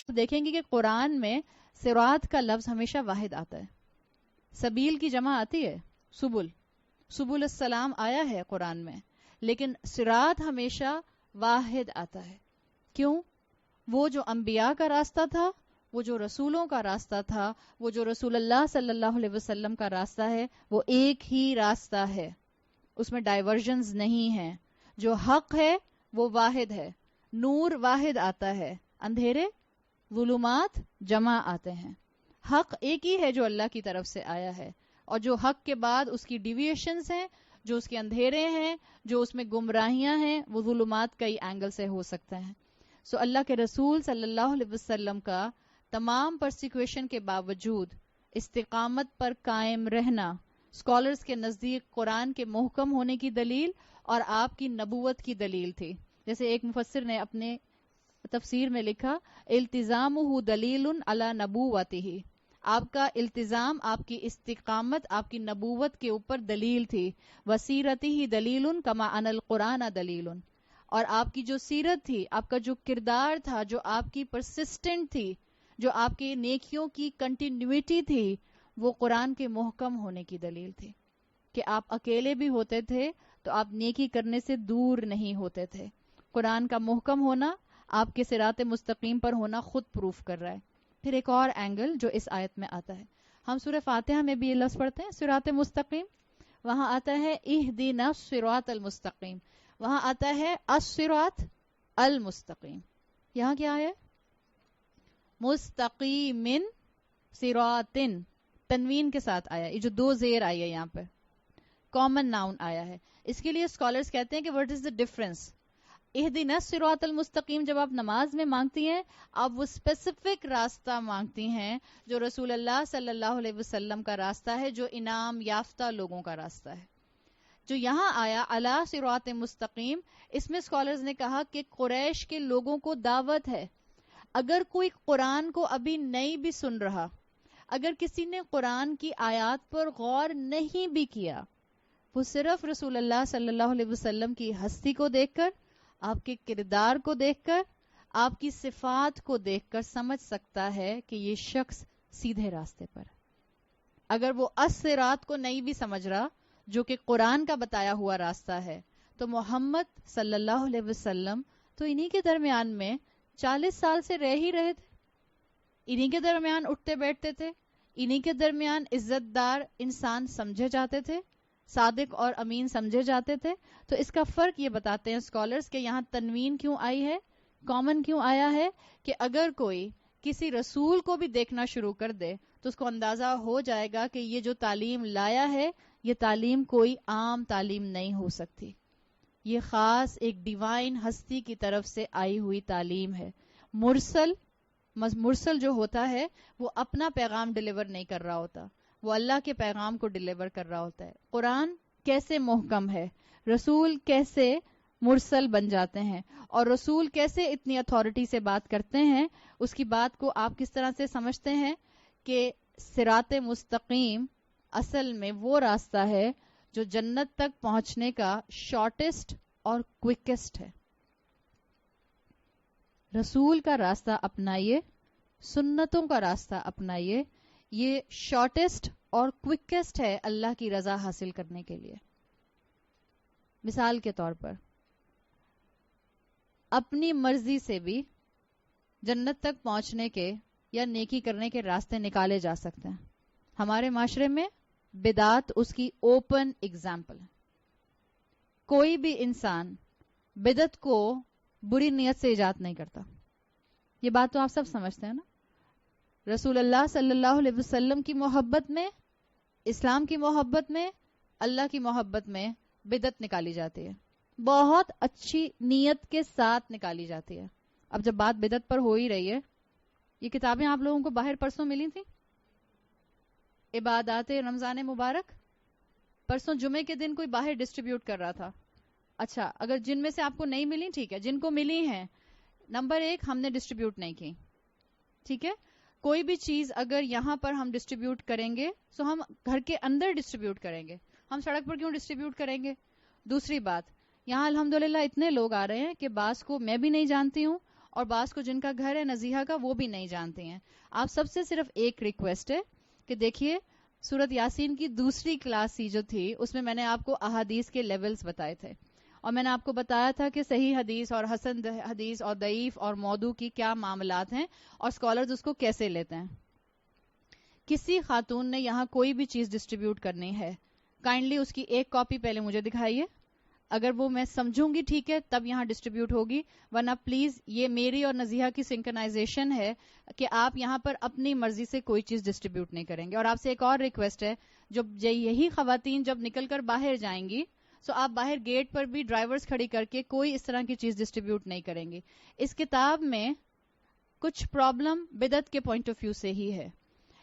دیکھیں گے کہ قرآن میں صراط کا لفظ ہمیشہ واحد آتا ہے. سبیل کی جمع آتی ہے سبل، سبل السلام آیا ہے قرآن میں، لیکن صراط ہمیشہ واحد آتا ہے. کیوں؟ وہ جو انبیاء کا راستہ تھا، وہ جو رسولوں کا راستہ تھا، وہ جو رسول اللہ صلی اللہ علیہ وسلم کا راستہ ہے، وہ ایک ہی راستہ ہے، اس میں ڈائیورژنز نہیں ہیں. جو حق ہے وہ واحد ہے، نور واحد آتا ہے، اندھیرے ظلمات جمع آتے ہیں. حق ایک ہی ہے جو اللہ کی طرف سے آیا ہے، اور جو حق کے بعد اس کی ڈیویشنز ہیں، جو اس کے اندھیرے ہیں، جو اس میں گمراہیاں ہیں، وہ ظلمات کئی اینگل سے ہو سکتے ہیں. سو اللہ کے رسول صلی اللہ علیہ وسلم کا تمام پرسیکویشن کے باوجود استقامت پر قائم رہنا اسکالرز کے نزدیک قرآن کے محکم ہونے کی دلیل اور آپ کی نبوت کی دلیل تھی. جیسے ایک مفسر نے اپنے تفسیر میں لکھا، التزامہ دلیل علی نبوتہ، آپ کا التزام، آپ کی استقامت آپ کی نبوت کے اوپر دلیل تھی. وسیرتہ دلیل کما ان القرآن دلیل، اور آپ کی جو سیرت تھی، آپ کا جو کردار تھا، جو آپ کی پرسسٹنٹ تھی، جو آپ کی نیکیوں کی کنٹینیوٹی تھی، وہ قرآن کے محکم ہونے کی دلیل تھی. کہ آپ اکیلے بھی ہوتے تھے تو آپ نیکی کرنے سے دور نہیں ہوتے تھے. قرآن کا محکم ہونا، آپ کے صراط مستقیم پر ہونا خود پروف کر رہا ہے. پھر ایک اور اینگل جو اس آیت میں آتا ہے، ہم سورہ فاتحہ میں بھی یہ لفظ پڑھتے ہیں صراط مستقیم، وہاں آتا ہے اہدنا الصراط المستقیم، وہاں آتا ہے الصراط المستقیم. یہاں کیا ہے؟ مستقیم صراط، تنوین کے ساتھ آیا. یہ جو دو زیر آئی ہے یہاں پہ کامن ناؤن آیا ہے. اس کے لیے اسکالرز کہتے ہیں کہ واٹ از دا ڈفرنس. اہدنا الصراط المستقیم جب آپ نماز میں مانگتی ہیں، آپ وہ اسپیسیفک راستہ مانگتی ہیں جو رسول اللہ صلی اللہ علیہ وسلم کا راستہ ہے، جو انعام یافتہ لوگوں کا راستہ ہے. جو یہاں آیا علی صراط مستقیم، اس میں اسکالرز نے کہا کہ قریش کے لوگوں کو دعوت ہے. اگر کوئی قرآن کو ابھی نہیں بھی سن رہا، اگر کسی نے قرآن کی آیات پر غور نہیں بھی کیا، وہ صرف رسول اللہ صلی اللہ علیہ وسلم کی ہستی کو دیکھ کر، آپ کے کردار کو دیکھ کر، آپ کی صفات کو دیکھ کر سمجھ سکتا ہے کہ یہ شخص سیدھے راستے پر. اگر وہ الصراط کو نہیں بھی سمجھ رہا، جو کہ قرآن کا بتایا ہوا راستہ ہے، تو محمد صلی اللہ علیہ وسلم تو انہی کے درمیان میں 40 سال سے رہ ہی رہے تھے، انہی کے درمیان اٹھتے بیٹھتے تھے، انہی کے درمیان عزت دار انسان سمجھے جاتے تھے، صادق اور امین سمجھے جاتے تھے. تو اس کا فرق یہ بتاتے ہیں اسکالرز کہ یہاں تنوین کیوں آئی ہے، کامن کیوں آیا ہے، کہ اگر کوئی کسی رسول کو بھی دیکھنا شروع کر دے تو اس کو اندازہ ہو جائے گا کہ یہ جو تعلیم لایا ہے، یہ تعلیم کوئی عام تعلیم نہیں ہو سکتی، یہ خاص ایک ڈیوائن ہستی کی طرف سے آئی ہوئی تعلیم ہے. مرسل جو ہوتا ہے وہ اپنا پیغام ڈیلیور نہیں کر رہا ہوتا، وہ اللہ کے پیغام کو ڈیلیور کر رہا ہوتا ہے. قرآن کیسے محکم ہے، رسول کیسے مرسل بن جاتے ہیں، اور رسول کیسے اتنی اتھارٹی سے بات کرتے ہیں، اس کی بات کو آپ کس طرح سے سمجھتے ہیں کہ صراط مستقیم اصل میں وہ راستہ ہے جو جنت تک پہنچنے کا شارٹیسٹ اور کوئکسٹ ہے. رسول کا راستہ اپنائیے، سنتوں کا راستہ اپنائیے، یہ شارٹیسٹ اور کوئکسٹ ہے اللہ کی رضا حاصل کرنے کے لیے. مثال کے طور پر اپنی مرضی سے بھی جنت تک پہنچنے کے یا نیکی کرنے کے راستے نکالے جا سکتے ہیں. ہمارے معاشرے میں بدعت اس کی اوپن ایگزامپل ہے. کوئی بھی انسان بدعت کو بری نیت سے ایجاد نہیں کرتا، یہ بات تو آپ سب سمجھتے ہیں نا. رسول اللہ صلی اللہ علیہ وسلم کی محبت میں، اسلام کی محبت میں، اللہ کی محبت میں بدعت نکالی جاتی ہے، بہت اچھی نیت کے ساتھ نکالی جاتی ہے. اب جب بات بدعت پر ہو ہی رہی ہے، یہ کتابیں آپ لوگوں کو باہر پرسوں ملی تھیں، عبادات رمضان مبارک. پرسوں جمعے کے دن کوئی باہر ڈسٹریبیوٹ کر رہا تھا. اچھا، اگر جن میں سے آپ کو نہیں ملی ٹھیک ہے، جن کو ملی ہیں، نمبر 1 ہم نے ڈسٹریبیوٹ نہیں کی، ٹھیک ہے. کوئی بھی چیز اگر یہاں پر ہم ڈسٹریبیوٹ کریں گے تو ہم گھر کے اندر ڈسٹریبیوٹ کریں گے، ہم سڑک پر کیوں ڈسٹریبیوٹ کریں گے. دوسری بات، یہاں الحمدللہ اتنے لوگ آ رہے ہیں کہ بعض کو میں بھی نہیں جانتی ہوں اور بعض کو جن کا گھر ہے نزیحہ کا وہ بھی نہیں جانتے ہیں. آپ سب سے صرف ایک ریکویسٹ ہے کہ دیکھیے سورت یاسین کی دوسری کلاس ہی جو تھی اس میں نے آپ کو احادیث کے لیولز بتائے تھے, اور میں نے آپ کو بتایا تھا کہ صحیح حدیث اور حسن حدیث اور ضعیف اور موضوع کی کیا معاملات ہیں اور اسکالرز اس کو کیسے لیتے ہیں. کسی خاتون نے یہاں کوئی بھی چیز ڈسٹریبیوٹ کرنی ہے, کائنڈلی اس کی ایک کاپی پہلے مجھے دکھائیے, اگر وہ میں سمجھوں گی ٹھیک ہے تب یہاں ڈسٹریبیوٹ ہوگی, ورنہ پلیز یہ میری اور نزیحہ کی سنکرنائزیشن ہے کہ آپ یہاں پر اپنی مرضی سے کوئی چیز ڈسٹریبیوٹ نہیں کریں گے. اور آپ سے ایک اور ریکویسٹ ہے, یہی خواتین جب نکل کر باہر جائیں گی سو آپ باہر گیٹ پر بھی ڈرائیورز کھڑی کر کے کوئی اس طرح کی چیز ڈسٹریبیوٹ نہیں کریں گی. اس کتاب میں کچھ پرابلم بدعت کے پوائنٹ آف ویو سے ہی ہے.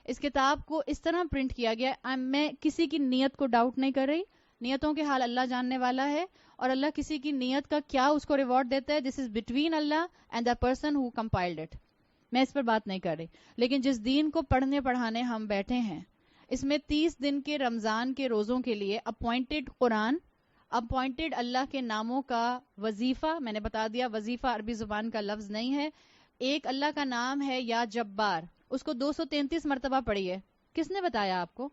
اس کتاب کو اس طرح پرنٹ کیا گیا, میں کسی کی نیت کو ڈاؤٹ نہیں کر رہی, نیتوں کے حال اللہ جاننے والا ہے, اور اللہ کسی کی نیت کا کیا اس کو ریوارڈ دیتا ہے, this is between Allah and the person who compiled it. میں اس پر بات نہیں کر رہی, لیکن جس دین کو پڑھنے پڑھانے ہم بیٹھے ہیں اس میں 30 دن کے رمضان کے روزوں کے لیے اپوائنٹڈ قرآن, اپوائنٹڈ اللہ کے ناموں کا وظیفہ, میں نے بتا دیا وظیفہ عربی زبان کا لفظ نہیں ہے. ایک اللہ کا نام ہے یا جبار, اس کو 233 مرتبہ پڑھیے. کس نے بتایا آپ کو؟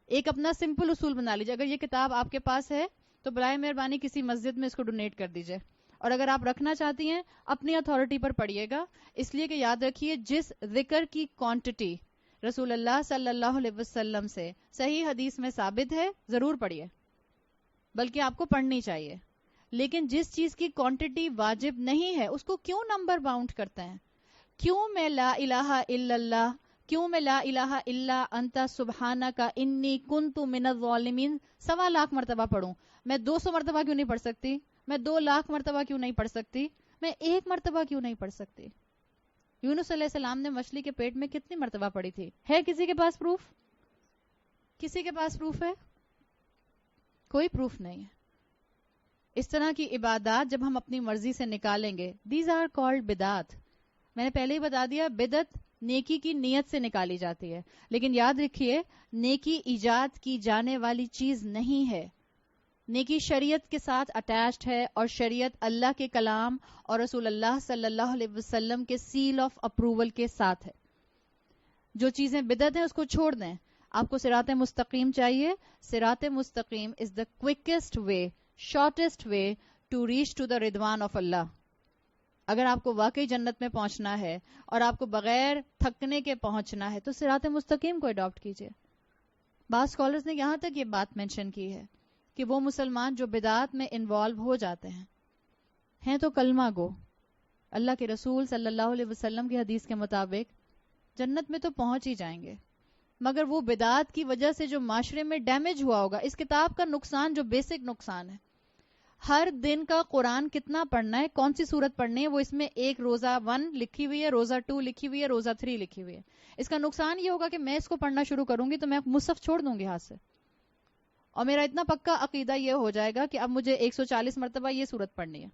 ایک اپنا سمپل اصول بنا لیجیے. اگر یہ کتاب آپ کے پاس ہے تو برائے مہربانی کسی مسجد میں اس کو ڈونیٹ کر دیجیے, اور اگر آپ رکھنا چاہتی ہیں اپنی اتھارٹی پر پڑھیے گا, اس لیے کہ یاد رکھیے جس ذکر کی کوانٹٹی رسول اللہ صلی اللہ علیہ وسلم سے صحیح حدیث میں ثابت ہے ضرور پڑھیے, بلکہ آپ کو پڑھنی چاہیے. لیکن جس چیز کی کوانٹٹی واجب نہیں ہے اس کو کیوں نمبر باؤنڈ کرتے ہیں؟ کیوں میں لا الہ الا اللہ, کیوں میں لا الہ الا انت سبحانک انی کنت من الظالمین 1.25 لاکھ مرتبہ پڑھوں؟ میں 200 مرتبہ کیوں نہیں پڑھ سکتی؟ میں 2 لاکھ مرتبہ کیوں نہیں پڑھ سکتی؟ میں 1 مرتبہ کیوں نہیں پڑھ سکتی؟ یونس علیہ السلام نے مچھلی کے پیٹ میں کتنی مرتبہ پڑھی تھی؟ ہے کسی کے پاس پروف؟ کسی کے پاس پروف ہے؟ کوئی پروف نہیں ہے. اس طرح کی عبادات جب ہم اپنی مرضی سے نکالیں گے, دیز آر کالڈ بدعات. میں نے پہلے ہی بتا دیا بدعت نیکی کی نیت سے نکالی جاتی ہے, لیکن یاد رکھیے نیکی ایجاد کی جانے والی چیز نہیں ہے. نیکی شریعت کے ساتھ اٹیچڈ ہے, اور شریعت اللہ کے کلام اور رسول اللہ صلی اللہ علیہ وسلم کے سیل آف اپروول کے ساتھ ہے. جو چیزیں بدعت ہیں اس کو چھوڑ دیں. آپ کو صراط مستقیم چاہیے, صراط مستقیم is the quickest way, shortest way to reach to the رضوان آف اللہ. اگر آپ کو واقعی جنت میں پہنچنا ہے اور آپ کو بغیر تھکنے کے پہنچنا ہے تو صراط مستقیم کو اڈاپٹ کیجیے. بعض اسکالرز نے یہاں تک یہ بات مینشن کی ہے کہ وہ مسلمان جو بدعات میں انوالو ہو جاتے ہیں تو کلمہ گو, اللہ کے رسول صلی اللہ علیہ وسلم کی حدیث کے مطابق جنت میں تو پہنچ ہی جائیں گے, مگر وہ بدعات کی وجہ سے جو معاشرے میں ڈیمیج ہوا ہوگا. اس کتاب کا نقصان جو بیسک نقصان ہے, ہر دن کا قرآن کتنا پڑھنا ہے, کون سی سورت پڑھنی ہے, وہ اس میں ایک روزہ 1 لکھی ہوئی ہے, روزہ 2 لکھی ہوئی ہے, روزہ 3 لکھی ہوئی ہے. اس کا نقصان یہ ہوگا کہ میں اس کو پڑھنا شروع کروں گی تو میں مصحف چھوڑ دوں گی ہاتھ سے, اور میرا اتنا پکا عقیدہ یہ ہو جائے گا کہ اب مجھے 140 مرتبہ یہ سورت پڑھنی ہے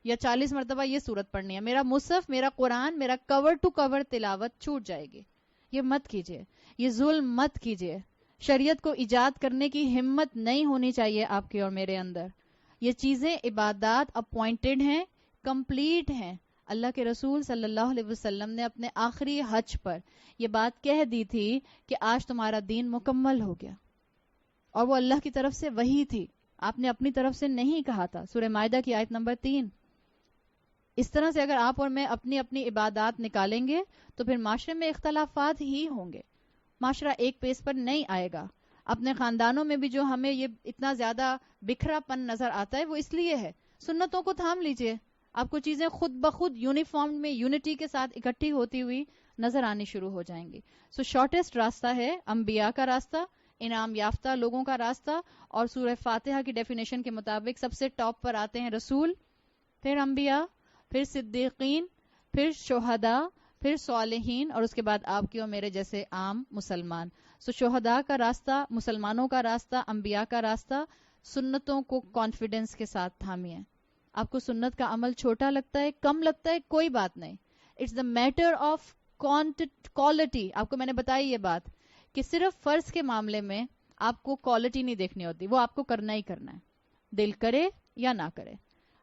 یا 40 مرتبہ یہ سورت پڑھنی ہے. میرا مصحف, میرا قرآن, میرا کور ٹو کور تلاوت چھوٹ جائے گی. یہ مت کیجیے, یہ ظلم مت کیجیے. شریعت کو ایجاد کرنے کی ہمت نہیں ہونی چاہیے آپ کے اور میرے اندر. یہ چیزیں عبادات اپوائنٹڈ ہیں, کمپلیٹ ہیں. اللہ کے رسول صلی اللہ علیہ وسلم نے اپنے آخری حج پر یہ بات کہہ دی تھی کہ آج تمہارا دین مکمل ہو گیا, اور وہ اللہ کی طرف سے وحی تھی, آپ نے اپنی طرف سے نہیں کہا تھا. سورہ مائدہ کی آیت نمبر 3. اس طرح سے اگر آپ اور میں اپنی اپنی عبادات نکالیں گے تو پھر معاشرے میں اختلافات ہی ہوں گے, معاشرہ ایک پیس پر نہیں آئے گا. اپنے خاندانوں میں بھی جو ہمیں یہ اتنا زیادہ بکھرا پن نظر آتا ہے وہ اس لیے ہے. سنتوں کو تھام لیجئے, آپ کو چیزیں خود بخود یونیفارم میں یونٹی کے ساتھ اکٹھی ہوتی ہوئی نظر آنی شروع ہو جائیں گی. سو شارٹیسٹ راستہ ہے انبیاء کا راستہ, انعام یافتہ لوگوں کا راستہ, اور سورہ فاتحہ کی ڈیفینیشن کے مطابق سب سے ٹاپ پر آتے ہیں رسول, پھر انبیاء, پھر صدیقین, پھر شہداء, پھر صالحین, اور اس کے بعد آپ کی اور میرے جیسے عام مسلمان. سو شہداء کا راستہ, مسلمانوں کا راستہ, انبیاء کا راستہ. سنتوں کو کانفیڈنس کے ساتھ تھامیے. آپ کو سنت کا عمل چھوٹا لگتا ہے, کم لگتا ہے, کوئی بات نہیں. It's the matter of quality. آپ کو میں نے بتائی یہ بات کہ صرف فرض کے معاملے میں آپ کو کوالٹی نہیں دیکھنی ہوتی, وہ آپ کو کرنا ہی کرنا ہے, دل کرے یا نہ کرے.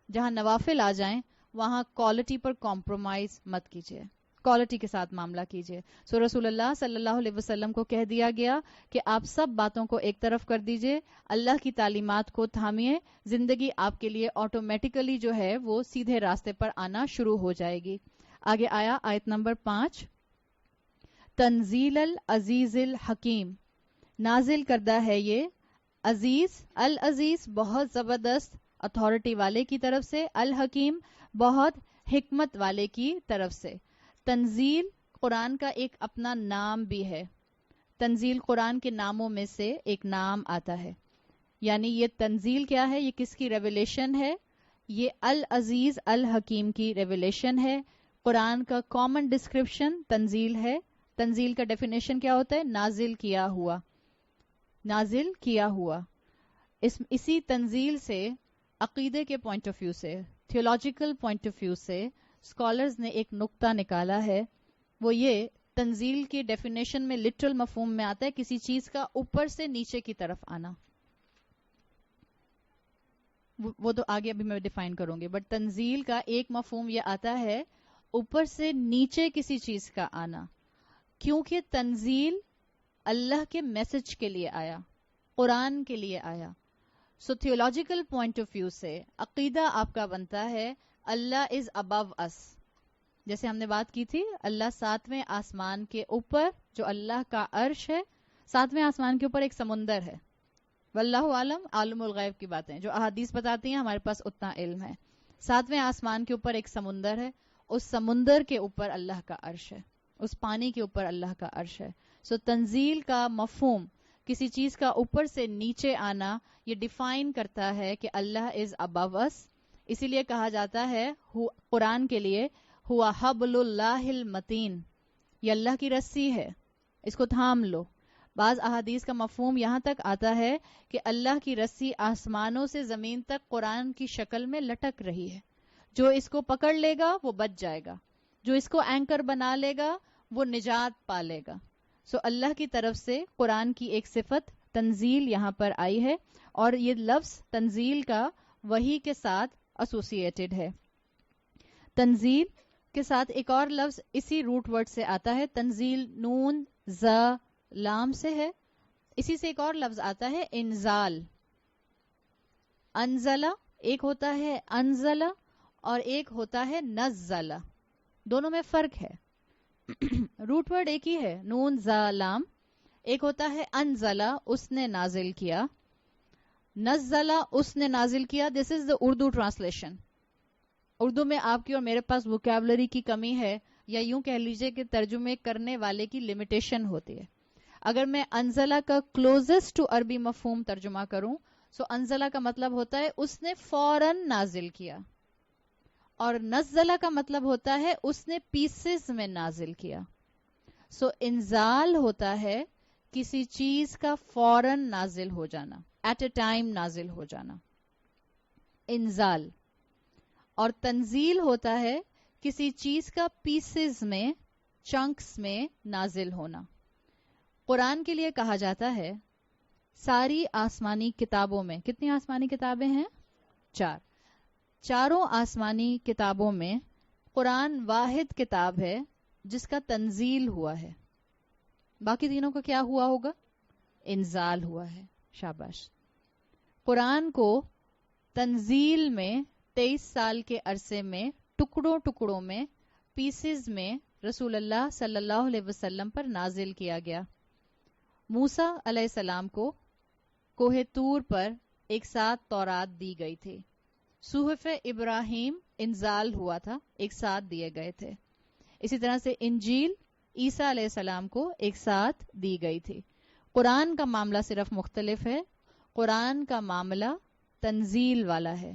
جہاں نوافل آ جائیں وہاں کوالٹی پر کمپرومائز مت کیجیے، کوالٹی کے ساتھ معاملہ کیجیے. سو رسول اللہ صلی اللہ علیہ وسلم کو کہہ دیا گیا کہ آپ سب باتوں کو ایک طرف کر دیجیے، اللہ کی تعلیمات کو تھامیے، زندگی آپ کے لیے آٹومیٹیکلی جو ہے وہ سیدھے راستے پر آنا شروع ہو جائے گی. آگے آیا آیت نمبر 5، تنزیل العزیز الحکیم، نازل کردہ ہے یہ عزیز، العزیز بہت زبردست اتھارٹی والے کی طرف سے، الحکیم بہت حکمت والے کی طرف سے. تنزیل قرآن کا ایک اپنا نام بھی ہے، تنزیل قرآن کے ناموں میں سے ایک نام آتا ہے. یعنی یہ تنزیل کیا ہے؟ یہ کس کی ریویلیشن ہے؟ یہ العزیز الحکیم کی ریویلیشن ہے. قرآن کا کامن ڈسکرپشن تنزیل ہے. تنزیل کا ڈیفینیشن کیا ہوتا ہے؟ نازل کیا ہوا، نازل کیا ہوا. اسی تنزیل سے عقیدے کے پوائنٹ آف ویو سے، تھیولوجیکل پوائنٹ آف ویو سے اسکالرز نے ایک نقطہ نکالا ہے. وہ یہ، تنزیل کی ڈیفینیشن میں لٹرل مفہوم میں آتا ہے کسی چیز کا اوپر سے نیچے کی طرف آنا. وہ تو آگے ابھی میں ڈیفائن کروں گی، بٹ تنزیل کا ایک مفہوم یہ آتا ہے اوپر سے نیچے کسی چیز کا آنا، کیونکہ تنزیل اللہ کے میسج کے لیے آیا، قرآن کے لیے آیا. سو تھیولوجیکل پوائنٹ آف ویو سے عقیدہ آپ کا بنتا ہے اللہ از ابو اس. جیسے ہم نے بات کی تھی، اللہ 7ویں آسمان کے اوپر، جو اللہ کا عرش ہے، 7ویں آسمان کے اوپر ایک سمندر ہے. واللہ عالم، عالم الغیب کی باتیں جو احادیث بتاتی ہیں، ہمارے پاس اتنا علم ہے. 7ویں آسمان کے اوپر ایک سمندر ہے، اس سمندر کے اوپر اللہ کا عرش ہے، اس پانی کے اوپر اللہ کا عرش ہے. سو تنزیل کا مفہوم کسی چیز کا اوپر سے نیچے آنا، یہ ڈیفائن کرتا ہے کہ اللہ از ابو اس. اسی لیے کہا جاتا ہے قرآن کے لیے ہوا حبل اللہ المتین، یہ اللہ کی رسی ہے، اس کو تھام لو. بعض احادیث کا مفہوم یہاں تک آتا ہے کہ اللہ کی رسی آسمانوں سے زمین تک قرآن کی شکل میں لٹک رہی ہے، جو اس کو پکڑ لے گا وہ بچ جائے گا، جو اس کو اینکر بنا لے گا وہ نجات پا لے گا. سو اللہ کی طرف سے قرآن کی ایک صفت تنزیل یہاں پر آئی ہے، اور یہ لفظ تنزیل کا وحی کے ساتھ ایسوسیٹڈ ہے. تنزیل کے ساتھ ایک اور لفظ اسی روٹ ورڈ سے آتا ہے، تنزیل نون ز لام سے ہے. اسی سے ایک اور لفظ آتا ہے انزال. انزلہ ایک ہوتا ہے انزلہ اور ایک ہوتا ہے نزلہ، دونوں میں فرق ہے. روٹ ورڈ ایک ہی ہے، نون زا لام. ایک ہوتا ہے انزلہ، اس نے نازل کیا، نزلہ اس نے نازل کیا. دس از دا اردو ٹرانسلیشن. اردو میں آپ کی اور میرے پاس ووکیبلری کی کمی ہے، یا یوں کہہ لیجئے کہ ترجمے کرنے والے کی لمیٹیشن ہوتی ہے. اگر میں انزلہ کا کلوزسٹ ٹو عربی مفہوم ترجمہ کروں، سو انزلہ کا مطلب ہوتا ہے اس نے فوراً نازل کیا، اور نزلہ کا مطلب ہوتا ہے اس نے پیسز میں نازل کیا. سو انزال ہوتا ہے کسی چیز کا فوراً نازل ہو جانا، ایٹ اے ٹائم نازل ہو جانا، انزال. اور تنزیل ہوتا ہے کسی چیز کا پیسز میں، چنکس میں نازل ہونا. قرآن کے لیے کہا جاتا ہے ساری آسمانی کتابوں میں، کتنی آسمانی کتابیں ہیں؟ 4. چاروں آسمانی کتابوں میں قرآن واحد کتاب ہے جس کا تنزیل ہوا ہے. باقی تینوں کا کیا ہوا ہوگا؟ انزال ہوا ہے. شاباش. قرآن کو تنزیل میں 23 سال کے عرصے میں ٹکڑوں ٹکڑوں میں، پیسز میں رسول اللہ صلی اللہ علیہ وسلم پر نازل کیا گیا. موسیٰ علیہ السلام کو کوہ طور پر ایک ساتھ تورات دی گئی تھی. صحف ابراہیم انزال ہوا تھا، ایک ساتھ دیے گئے تھے. اسی طرح سے انجیل عیسیٰ علیہ السلام کو ایک ساتھ دی گئی تھی. قرآن کا معاملہ صرف مختلف ہے. قرآن کا معاملہ تنزیل والا ہے،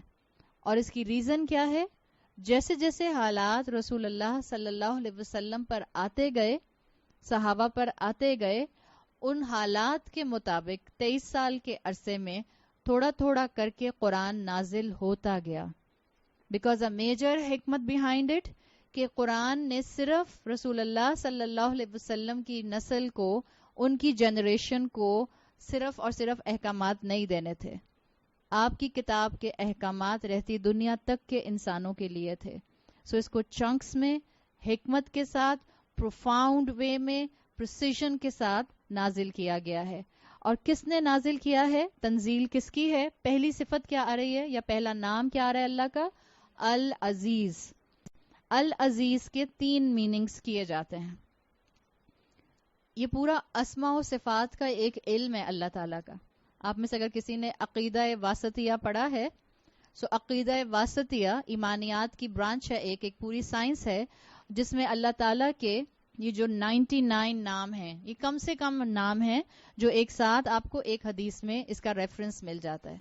اور اس کی ریزن کیا ہے؟ جیسے جیسے حالات رسول اللہ صلی اللہ علیہ وسلم پر آتے گئے، صحابہ پر آتے گئے، ان حالات کے مطابق 23 سال کے عرصے میں تھوڑا تھوڑا کر کے قرآن نازل ہوتا گیا. بیکاز اے میجر حکمت بیہائنڈ اٹ، کہ قرآن نے صرف رسول اللہ صلی اللہ علیہ وسلم کی نسل کو، ان کی جنریشن کو صرف اور صرف احکامات نہیں دینے تھے. آپ کی کتاب کے احکامات رہتی دنیا تک کے انسانوں کے لیے تھے. سو اس کو چنکس میں حکمت کے ساتھ پروفاؤنڈ وے میں پریسیژن کے ساتھ نازل کیا گیا ہے. اور کس نے نازل کیا ہے؟ تنزیل کس کی ہے؟ پہلی صفت کیا آ رہی ہے یا پہلا نام کیا آ رہا ہے اللہ کا؟ العزیز. العزیز کے 3 میننگز کیے جاتے ہیں. یہ پورا اسماء و صفات کا ایک علم ہے اللہ تعالیٰ کا. آپ میں سے اگر کسی نے عقیدہ واسطیہ پڑھا ہے، سو عقیدہ واسطیہ ایمانیات کی برانچ ہے، ایک پوری سائنس ہے جس میں اللہ تعالیٰ کے یہ جو 99 نام ہیں، یہ کم سے کم نام ہیں جو ایک ساتھ آپ کو ایک حدیث میں اس کا ریفرنس مل جاتا ہے.